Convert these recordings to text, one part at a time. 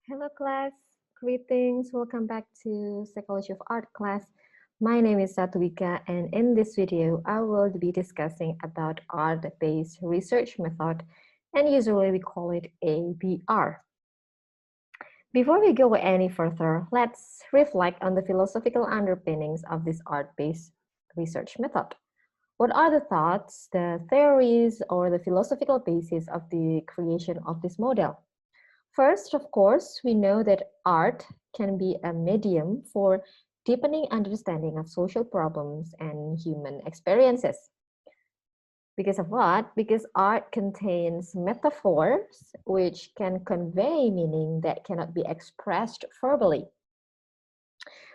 Hello class, greetings, welcome back to Psychology of Art class. My name is Satwika and in this video I will be discussing about art-based research method and usually we call it ABR. Before we go any further, let's reflect on the philosophical underpinnings of this art-based research method. What are the thoughts, the theories, or the philosophical basis of the creation of this model? First, of course, we know that art can be a medium for deepening understanding of social problems and human experiences. Because of what? Because art contains metaphors which can convey meaning that cannot be expressed verbally.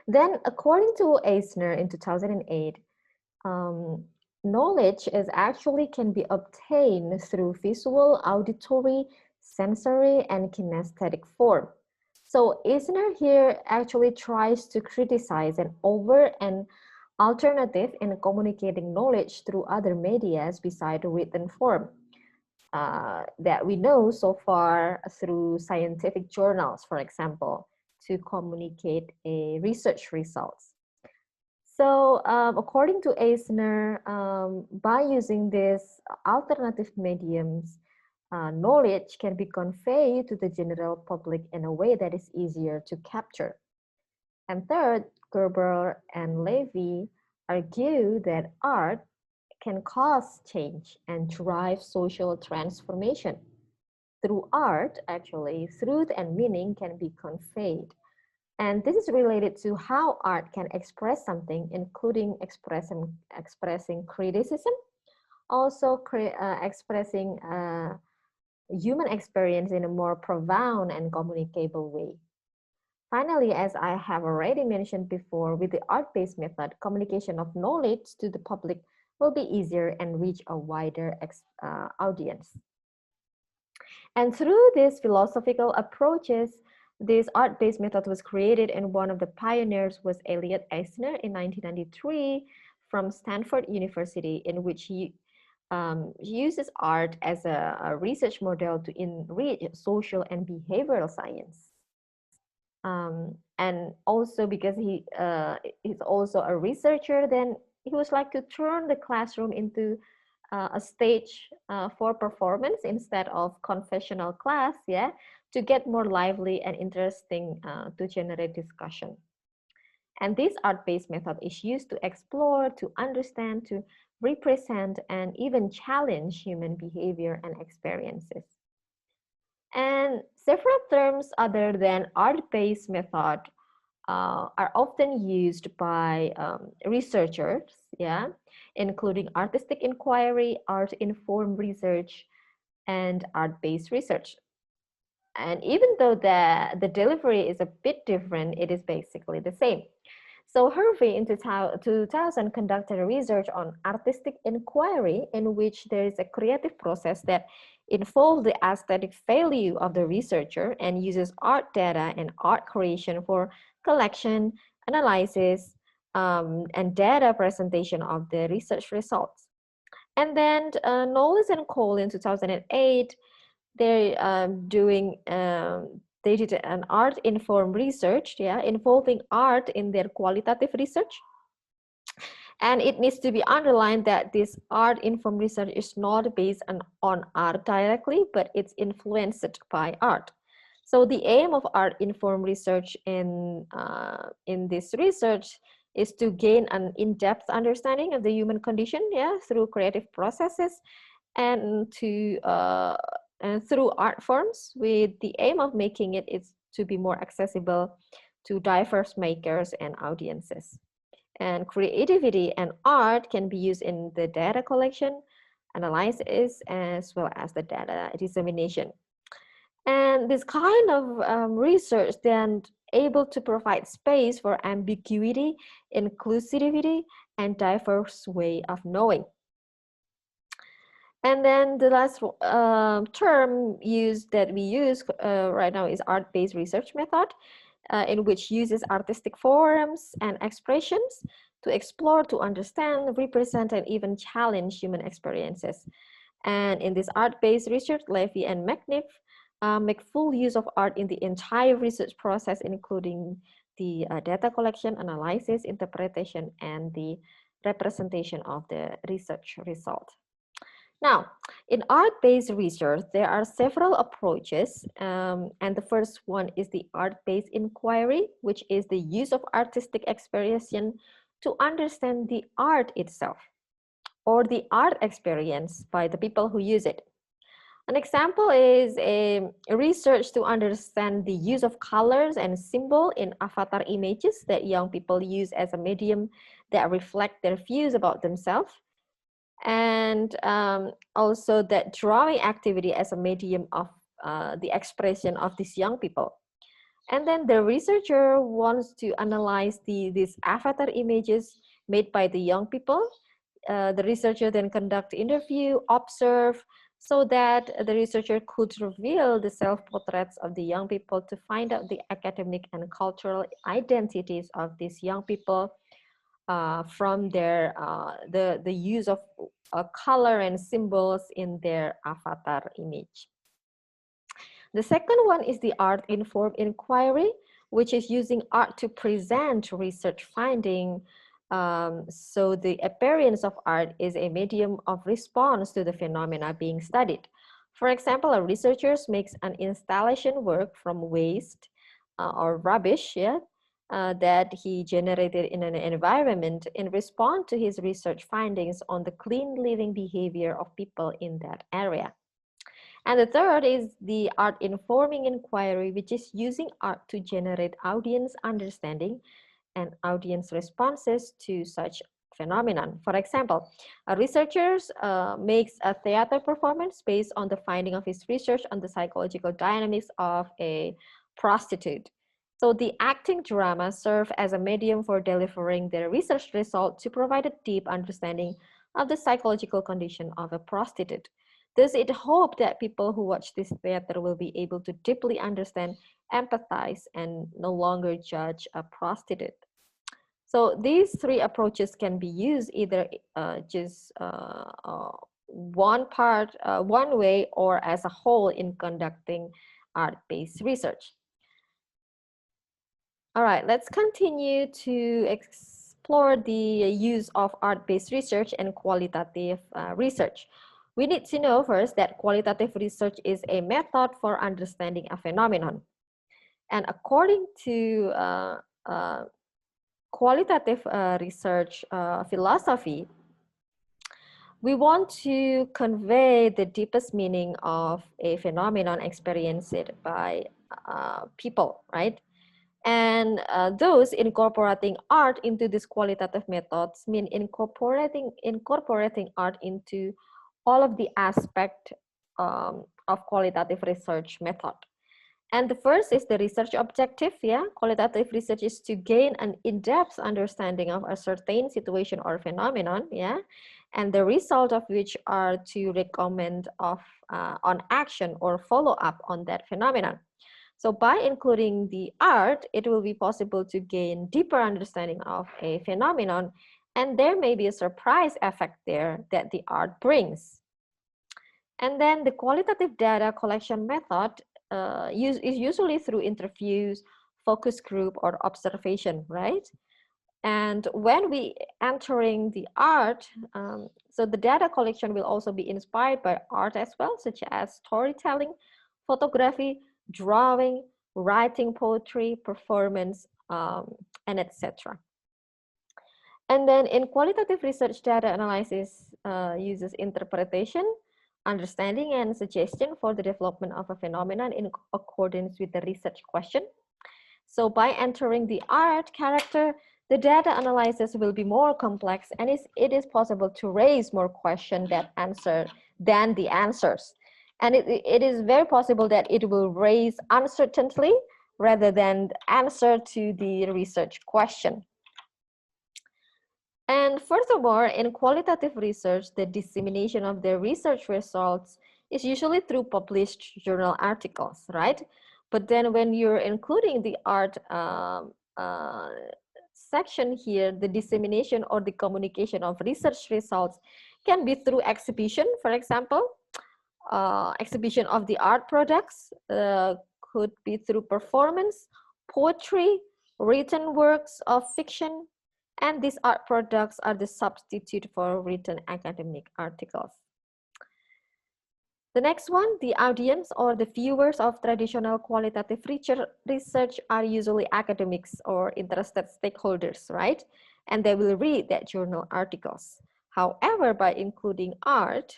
Then, according to Eisner in 2008, um, knowledge is actually can be obtained through visual, auditory, sensory, and kinesthetic form. So Eisner here actually tries to criticize an over and alternative in communicating knowledge through other medias beside written form that we know so far through scientific journals, for example, to communicate a research results. So, according to Eisner, by using these alternative mediums, knowledge can be conveyed to the general public in a way that is easier to capture. And third, Gerber and Levy argue that art can cause change and drive social transformation. Through art, actually, truth and meaning can be conveyed. And this is related to how art can express something, including expressing criticism, also expressing human experience in a more profound and communicable way. Finally, as I have already mentioned before, with the art-based method, communication of knowledge to the public will be easier and reach a wider audience. And through these philosophical approaches, this art-based method was created, and one of the pioneers was Elliot Eisner in 1993 from Stanford University, in which he uses art as a research model to enrich social and behavioral science. And also because he's also a researcher, then he was like to turn the classroom into a stage for performance instead of confessional class, yeah, to get more lively and interesting to generate discussion. And this art-based method is used to explore, to understand, to represent, and even challenge human behavior and experiences. And several terms other than art-based method are often used by researchers, yeah, including artistic inquiry, art-informed research, and art-based research. And even though the delivery is a bit different, it is basically the same. So Hervey in 2000 conducted a research on artistic inquiry in which there is a creative process that involves the aesthetic value of the researcher and uses art data and art creation for collection, analysis, and data presentation of the research results. And then Knowles and Cole in 2008, they're doing they did an art informed research, yeah, involving art in their qualitative research. And it needs to be underlined that this art informed research is not based on art directly, but it's influenced by art. So the aim of art informed research in this research is to gain an in-depth understanding of the human condition, yeah, through creative processes and to and through art forms, with the aim of making it is to be more accessible to diverse makers and audiences. And creativity and art can be used in the data collection, analysis, as well as the data dissemination. And this kind of research then able to provide space for ambiguity, inclusivity, and diverse way of knowing. And then the last term that we use right now is art-based research method, in which uses artistic forms and expressions to explore, to understand, represent, and even challenge human experiences. And in this art-based research, Levy and McNiff make full use of art in the entire research process, including the data collection, analysis, interpretation, and the representation of the research result. Now, in art-based research, there are several approaches, and the first one is the art-based inquiry, which is the use of artistic expression to understand the art itself, or the art experience by the people who use it. An example is a research to understand the use of colors and symbols in avatar images that young people use as a medium that reflect their views about themselves, and also that drawing activity as a medium of the expression of these young people. And then the researcher wants to analyze these avatar images made by the young people. The researcher then conduct interview, observe, so that the researcher could reveal the self-portraits of the young people to find out the academic and cultural identities of these young people from their the use of color and symbols in their avatar image. The second one is the art-informed inquiry, which is using art to present research finding. So the appearance of art is a medium of response to the phenomena being studied. For example, a researcher makes an installation work from waste or rubbish, that he generated in an environment in response to his research findings on the clean living behavior of people in that area. And the third is the art informing inquiry, which is using art to generate audience understanding and audience responses to such phenomenon. For example, a researcher makes a theater performance based on the finding of his research on the psychological dynamics of a prostitute. So the acting drama serves as a medium for delivering their research result to provide a deep understanding of the psychological condition of a prostitute. Thus, it hoped that people who watch this theater will be able to deeply understand, empathize, and no longer judge a prostitute. So these three approaches can be used either just one way, or as a whole in conducting art-based research. All right, let's continue to explore the use of art-based research and qualitative research. We need to know first that qualitative research is a method for understanding a phenomenon. And according to qualitative research philosophy, we want to convey the deepest meaning of a phenomenon experienced by people, right? And those incorporating art into these qualitative methods mean incorporating art into all of the aspect of qualitative research method. And the first is the research objective. Qualitative research is to gain an in-depth understanding of a certain situation or phenomenon. And the result of which are to recommend on action or follow up on that phenomenon. So by including the art, it will be possible to gain deeper understanding of a phenomenon, and there may be a surprise effect there that the art brings. And then the qualitative data collection method is usually through interviews, focus group, or observation, right? And when we entering the art, so the data collection will also be inspired by art as well, such as storytelling, photography, drawing, writing, poetry, performance, and etc. And then in qualitative research, data analysis uses interpretation, understanding, and suggestion for the development of a phenomenon in accordance with the research question. So by entering the art character, the data analysis will be more complex, and it is possible to raise more questions than the answers. And it is very possible that it will raise uncertainty rather than answer to the research question. And furthermore, in qualitative research, the dissemination of the research results is usually through published journal articles, right? But then when you're including the art section here, the dissemination or the communication of research results can be through exhibition, for example, exhibition of the art products, could be through performance, poetry, written works of fiction, and these art products are the substitute for written academic articles. The next one, the audience or the viewers of traditional qualitative research are usually academics or interested stakeholders, right? And they will read that journal articles. However, by including art,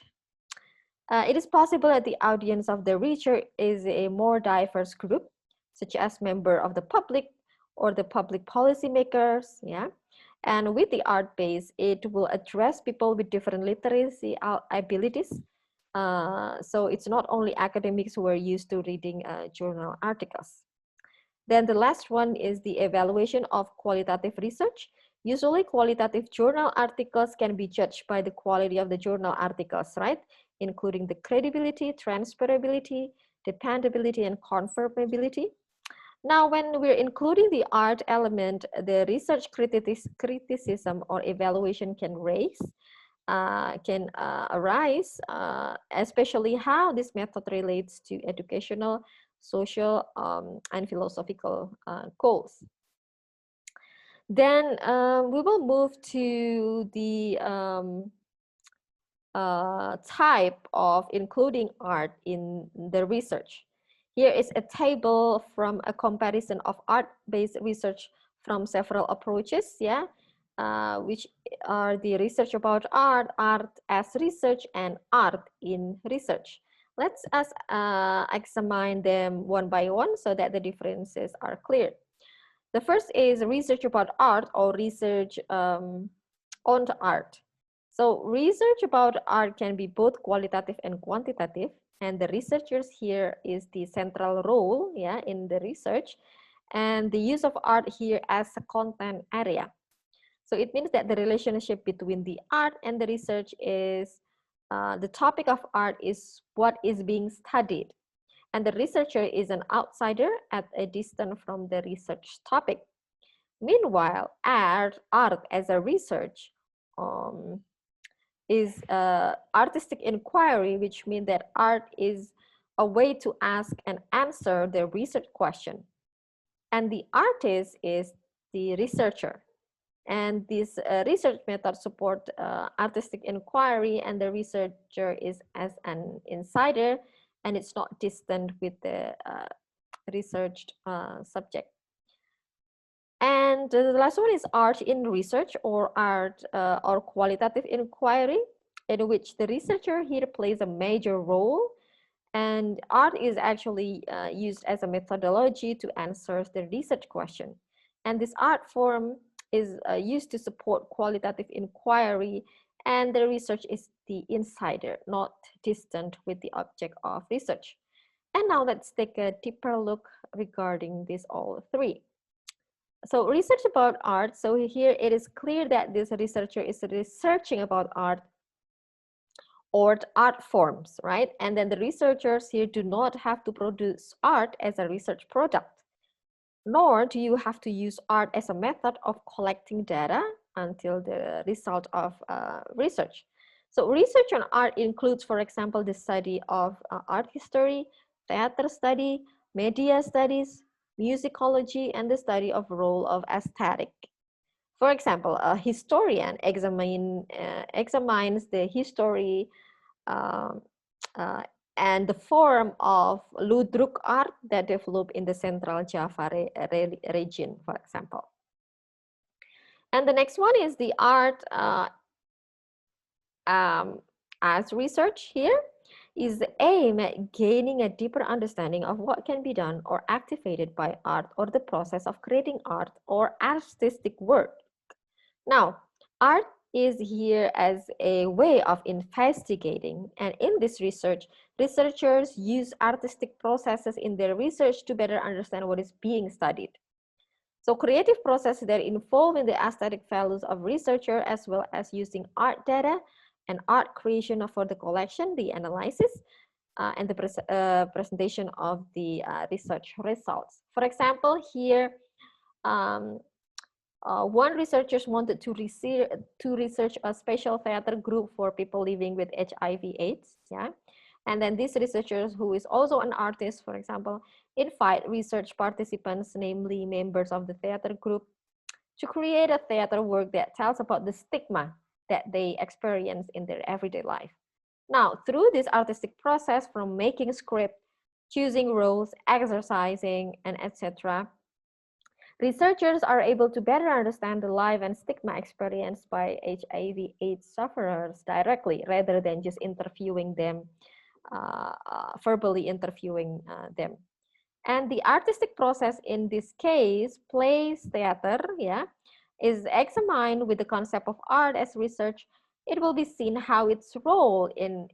it is possible that the audience of the research is a more diverse group, such as member of the public or the public policymakers, yeah. And with the art base, it will address people with different literacy abilities. So it's not only academics who are used to reading journal articles. Then the last one is the evaluation of qualitative research. Usually qualitative journal articles can be judged by the quality of the journal articles, right? Including the credibility, transferability, dependability, and confirmability. Now, when we're including the art element, the research criticism or evaluation can arise, especially how this method relates to educational, social, and philosophical goals. Then we will move to the type of including art in the research. Here is a table from a comparison of art-based research from several approaches, yeah, which are the research about art, art as research, and art in research. Let's examine them one by one so that the differences are clear. The first is research about art or research on art. So research about art can be both qualitative and quantitative, and the researchers here is the central role, yeah, in the research, and the use of art here as a content area. So it means that the relationship between the art and the research is the topic of art is what is being studied, and the researcher is an outsider at a distance from the research topic. Meanwhile, art as a research is artistic inquiry, which means that art is a way to ask and answer the research question. And the artist is the researcher. And this research method support artistic inquiry, and the researcher is as an insider, and it's not distant with the researched subject. And the last one is art in research or art or qualitative inquiry, in which the researcher here plays a major role. And art is actually used as a methodology to answer the research question. And this art form is used to support qualitative inquiry, and the research is the insider, not distant with the object of research. And now let's take a deeper look regarding these all three. So research about art. So here it is clear that this researcher is researching about art or art forms, right? And then the researchers here do not have to produce art as a research product, nor do you have to use art as a method of collecting data until the result of research. So research on art includes, for example, the study of art history, theater study, media studies, musicology, and the study of role of aesthetic. For example, a historian examines the history uh, uh, and the form of Ludruk art that developed in the Central Java region, for example. And the next one is the art as research here is the aim at gaining a deeper understanding of what can be done or activated by art or the process of creating art or artistic work. Now, art is here as a way of investigating, and in this research, researchers use artistic processes in their research to better understand what is being studied. So creative processes that involve in the aesthetic values of researcher, as well as using art data and art creation for the collection, the analysis, and the presentation of the research results. For example, here, one researchers wanted to research a special theater group for people living with HIV/AIDS, yeah, And then these researchers, who is also an artist, for example, invite research participants, namely members of the theater group, to create a theater work that tells about the stigma that they experience in their everyday life. Now, through this artistic process, from making script, choosing roles, exercising, and etc., researchers are able to better understand the life and stigma experienced by HIV/AIDS sufferers directly, rather than just interviewing them, verbally interviewing them. And the artistic process in this case, plays theater, yeah, is examined with the concept of art as research. It will be seen how its role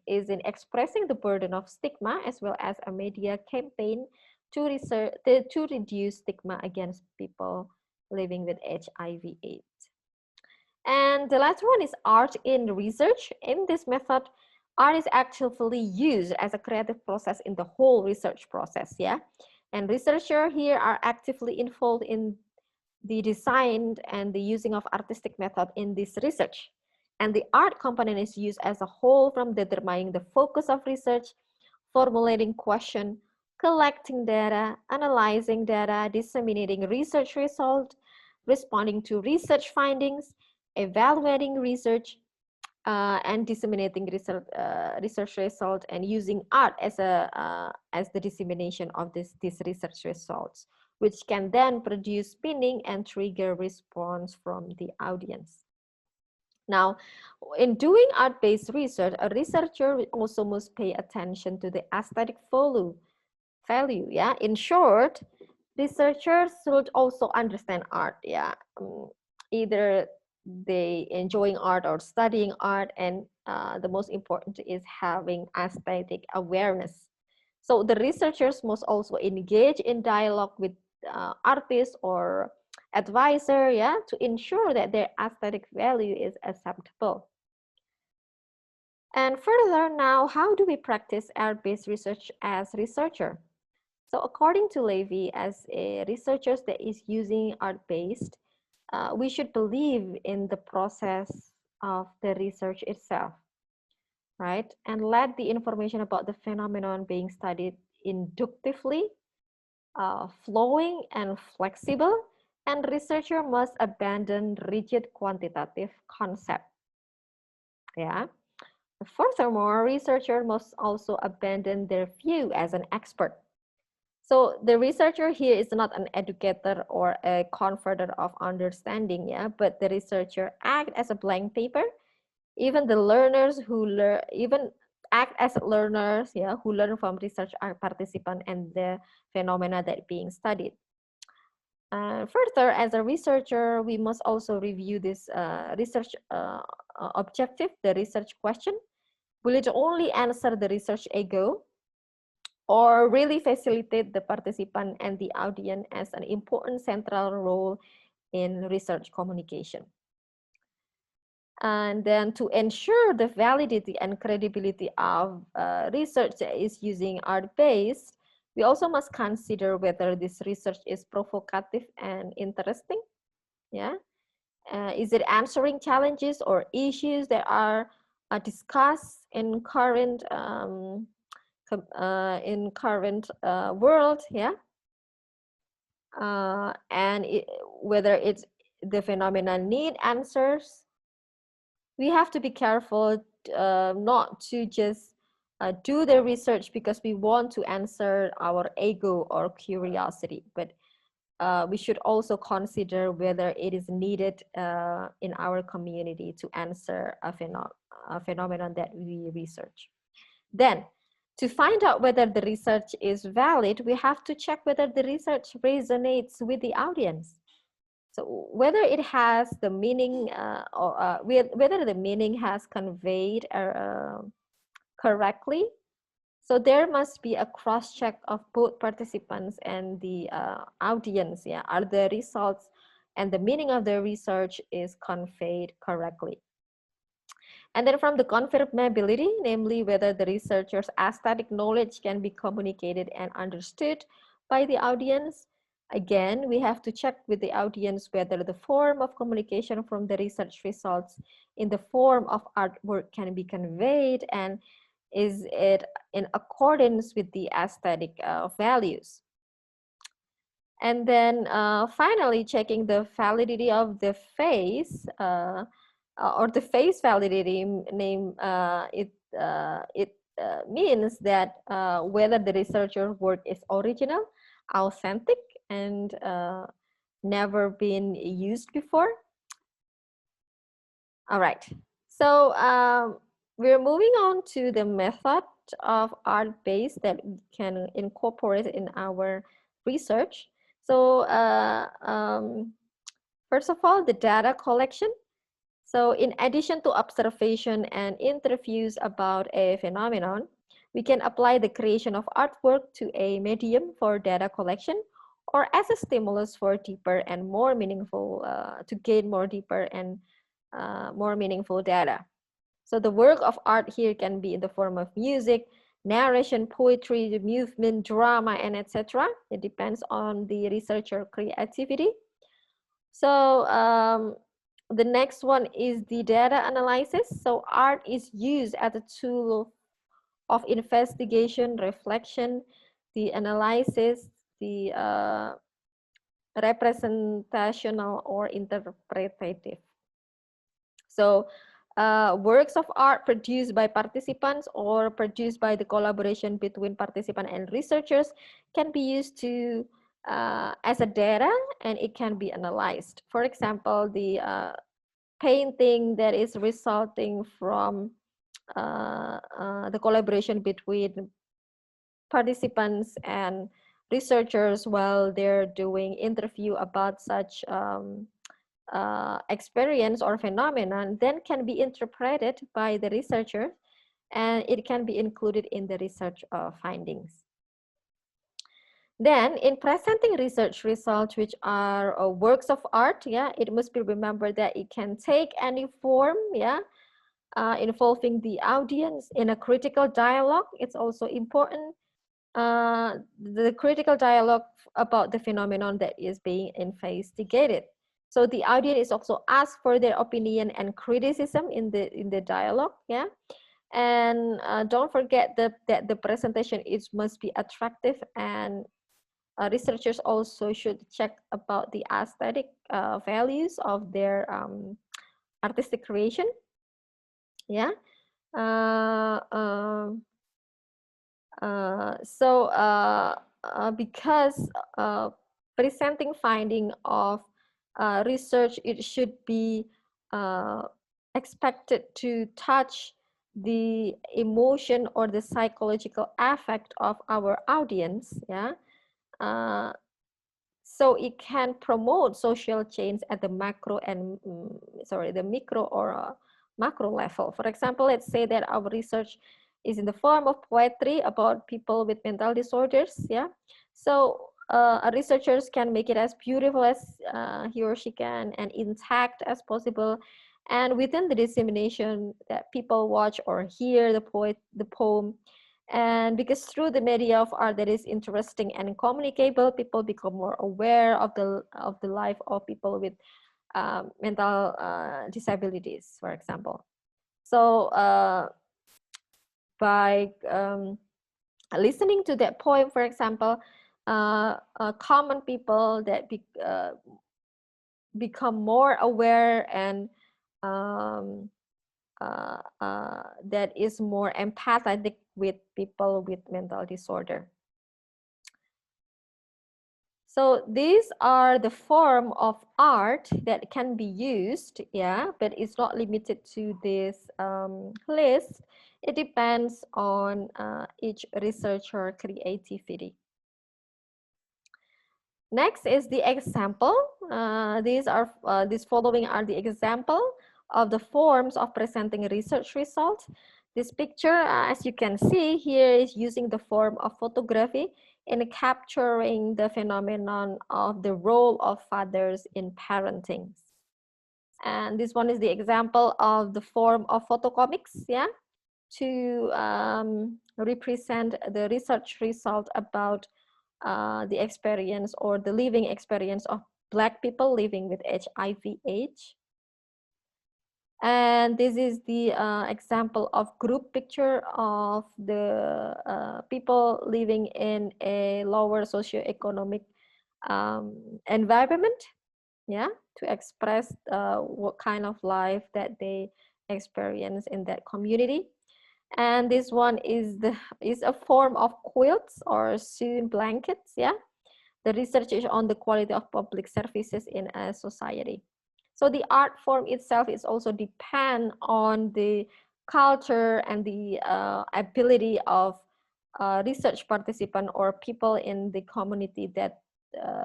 is in expressing the burden of stigma, as well as a media campaign to reduce stigma against people living with HIV/AIDS. And the last one is art in research. In this method, art is actively used as a creative process in the whole research process, yeah? And researchers here are actively involved in the design and the using of artistic method in this research. And the art component is used as a whole, from determining the focus of research, formulating question, collecting data, analyzing data, disseminating research results, responding to research findings, evaluating research, and disseminating research results, and using art as the dissemination of these research results, which can then produce meaning and trigger response from the audience. Now, in doing art-based research, a researcher also must pay attention to the aesthetic value. Yeah, in short, researchers should also understand art. Yeah, either they enjoying art or studying art, and the most important is having aesthetic awareness. So the researchers must also engage in dialogue with artists or advisor, yeah, to ensure that their aesthetic value is acceptable. And further, now, how do we practice art-based research as researcher? So according to Levy, as a researcher that is using art-based, we should believe in the process of the research itself, right? And let the information about the phenomenon being studied inductively, flowing and flexible, and researcher must abandon rigid quantitative concept. Yeah. Furthermore, researcher must also abandon their view as an expert. So the researcher here is not an educator or a converter of understanding, yeah, but the researcher act as a blank paper. Even the learners who learn, even act as learners, yeah, who learn from research participant and the phenomena that being studied. Further, as a researcher, we must also review this research objective, the research question. Will it only answer the research ego, or really facilitate the participant and the audience as an important central role in research communication? And then to ensure the validity and credibility of research that is using art-based, we also must consider whether this research is provocative and interesting. Yeah, is it answering challenges or issues that are discussed in current world? Yeah, and whether it's the phenomenon need answers. We have to be careful not to just do the research because we want to answer our ego or curiosity, but we should also consider whether it is needed in our community to answer a phenomenon that we research. Then, to find out whether the research is valid, we have to check whether the research resonates with the audience. So whether it has the meaning or whether the meaning has conveyed correctly. So there must be a cross-check of both participants and the audience. Yeah, are the results and the meaning of the research is conveyed correctly. And then from the confirmability, namely whether the researcher's aesthetic knowledge can be communicated and understood by the audience. Again, we have to check with the audience whether the form of communication from the research results in the form of artwork can be conveyed, and Is it in accordance with the aesthetic values? And then finally, checking the validity of the face or the face validity name. It means that whether the researcher work is original, authentic, and never been used before. All right. So we're moving on to the method of art base that we can incorporate in our research. So first of all, the data collection. So in addition to observation and interviews about a phenomenon, we can apply the creation of artwork to a medium for data collection or as a stimulus for deeper and more meaningful, to gain more deeper and more meaningful data. So the work of art here can be in the form of music, narration, poetry, movement, drama, and etc. It depends on the researcher creativity. So the next one is the data analysis. So art is used as a tool of investigation, reflection, the analysis, the representational or interpretative. So works of art produced by participants or produced by the collaboration between participants and researchers can be used to as a data, and it can be analyzed. For example, the painting that is resulting from the collaboration between participants and researchers while they're doing interview about such experience or phenomenon, then can be interpreted by the researcher, and it can be included in the research findings. Then in presenting research results, which are works of art, yeah, it must be remembered that it can take any form, yeah, involving the audience in a critical dialogue. It's also important, the critical dialogue about the phenomenon that is being investigated. So the audience is also asked for their opinion and criticism in the dialogue, yeah. And don't forget that the presentation must be attractive, and researchers also should check about the aesthetic values of their artistic creation, yeah. Because presenting finding of research, it should be expected to touch the emotion or the psychological affect of our audience, yeah. So it can promote social change at the macro and the micro or macro level. For example, let's say that our research is in the form of poetry about people with mental disorders, yeah. So researchers can make it as beautiful as he or she can and intact as possible, and within the dissemination that people watch or hear the poem. And because through the media of art that is interesting and communicable, people become more aware of the life of people with mental disabilities, for example. So by listening to that poem, for example, common people that become more aware and that is more empathetic with people with mental disorder. So these are the form of art that can be used, yeah, but it's not limited to this list. It depends on each researcher creativity. Next is the example. These following are the example of the forms of presenting research results. This picture, as you can see here, is using the form of photography in capturing the phenomenon of the role of fathers in parenting. And this one is the example of the form of photocomics, yeah, to represent the research result about the experience or the living experience of Black people living with HIV/AIDS. And this is the example of group picture of the people living in a lower socioeconomic environment, yeah, to express what kind of life that they experience in that community. And this one is a form of quilts or sewn blankets, yeah. The research is on the quality of public services in a society. So the art form itself is also depend on the culture and the ability of research participant or people in the community that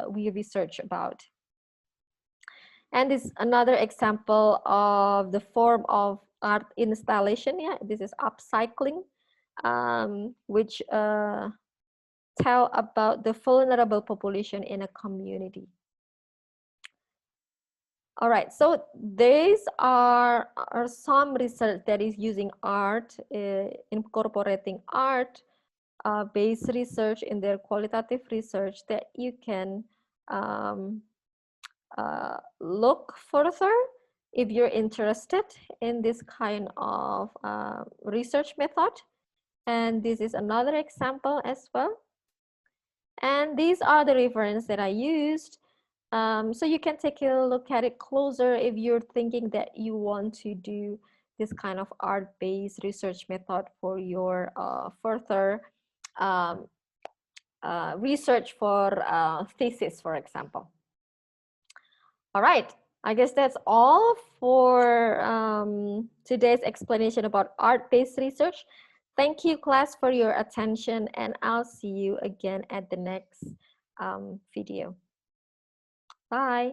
we research about. And this is another example of the form of art installation. Yeah, this is upcycling, which tell about the vulnerable population in a community. All right, so these are some research that is using art, incorporating art based research in their qualitative research that you can look further if you're interested in this kind of research method. And this is another example as well. And these are the references that I used. So you can take a look at it closer if you're thinking that you want to do this kind of art-based research method for your further um, research for thesis, for example. All right, I guess that's all for today's explanation about art-based research. Thank you, class, for your attention, and I'll see you again at the next video. Bye.